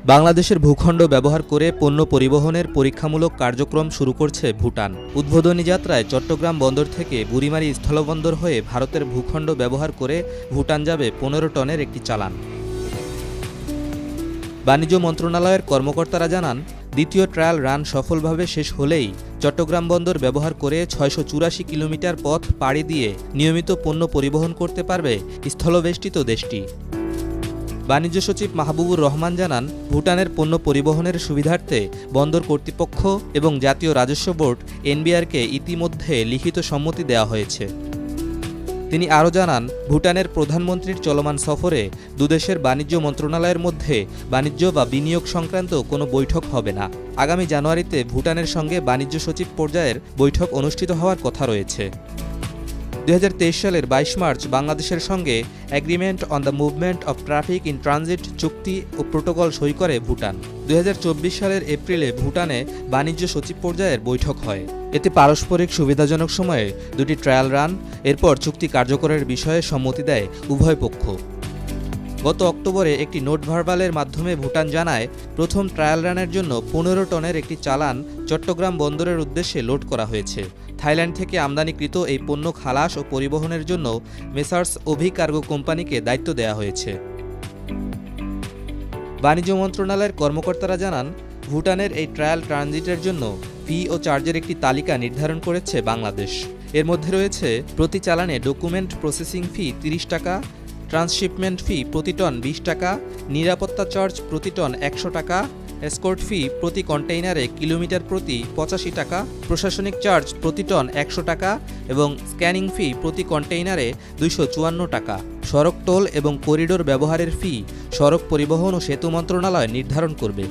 বাংলাদেশের ভূখণ্ড ব্যবহার করে পণ্য পরিবহনের পরীক্ষামূলক কার্যক্রম শুরু করছে ভুটান। উদ্বোধনী যাত্রায় চট্টগ্রাম বন্দর থেকে বুড়িমারী স্থলবন্দর হয়ে ভারতের ভূখণ্ড ব্যবহার করে ভুটান যাবে ১৫ টনের একটি চালান। বাণিজ্য মন্ত্রণালয়ের কর্মকর্তারা জানান, দ্বিতীয় ট্রায়াল রান সফলভাবে শেষ হলেই চট্টগ্রাম বন্দর ব্যবহার করে ৬৮৪ কিলোমিটার পথ পাড়ি দিয়ে নিয়মিত পণ্য পরিবহন করতে পারবে স্থলবেষ্টিত দেশটি। বাণিজ্য সচিব মাহবুবুর রহমান জানান, ভুটানের পণ্য পরিবহনের সুবিধার্থে বন্দর কর্তৃপক্ষ এবং জাতীয় রাজস্ব বোর্ড এনবিআরকে ইতিমধ্যে লিখিত সম্মতি দেওয়া হয়েছে। তিনি আরও জানান, ভুটানের প্রধানমন্ত্রীর চলমান সফরে দুদেশের বাণিজ্য মন্ত্রণালয়ের মধ্যে বাণিজ্য বা বিনিয়োগ সংক্রান্ত কোনো বৈঠক হবে না। আগামী জানুয়ারিতে ভুটানের সঙ্গে বাণিজ্য সচিব পর্যায়ের বৈঠক অনুষ্ঠিত হওয়ার কথা রয়েছে। ২০২৩ সালের ২২ মার্চ বাংলাদেশের সঙ্গে agreement on the movement of traffic in transit চুক্তি ও প্রোটোকল সই করে ভুটান। ২০২৪ সালের এপ্রিলে ভুটানে বাণিজ্য সচিব পর্যায়ের বৈঠক হয়। এতে পারস্পরিক সুবিধাজনক সময়ে দুটি ট্রায়াল রান, এরপর চুক্তি কার্যকরের বিষয়ে সম্মতি দেয় উভয় পক্ষ। গত অক্টোবরে একটি নোট ভার্বালের মাধ্যমে ভুটান জানায়, প্রথম ট্রায়াল রানের জন্য ১৫ টনের একটি চালান চট্টগ্রাম বন্দরের উদ্দেশ্যে লোড করা হয়েছে। থাইল্যান্ড থেকে আমদানিকৃত এই পণ্য খালাস ও পরিবহনের জন্য মেসার্স অভি কার্গো কোম্পানিকে দায়িত্ব দেওয়া হয়েছে। বাণিজ্য মন্ত্রণালয়ের কর্মকর্তারা জানান, ভুটানের এই ট্রায়াল ট্রানজিটের জন্য ফি ও চার্জের একটি তালিকা নির্ধারণ করেছে বাংলাদেশ। এর মধ্যে রয়েছে প্রতি চালানে ডকুমেন্ট প্রসেসিং ফি ৩০ টাকা, ট্রান্সশিপমেন্ট ফি প্রতি টন ২০ টাকা, নিরাপত্তা চার্জ প্রতি টন ১০০ টাকা, এসকর্ট ফি প্রতি কন্টেইনারে কিলোমিটার প্রতি ৮৫ টাকা, প্রশাসনিক চার্জ প্রতি টন ১০০ টাকা এবং স্ক্যানিং ফি প্রতি কন্টেইনারে ২৫৪ টাকা। সড়ক টোল এবং করিডোর ব্যবহারের ফি সড়ক পরিবহন ও সেতু মন্ত্রণালয় নির্ধারণ করবে।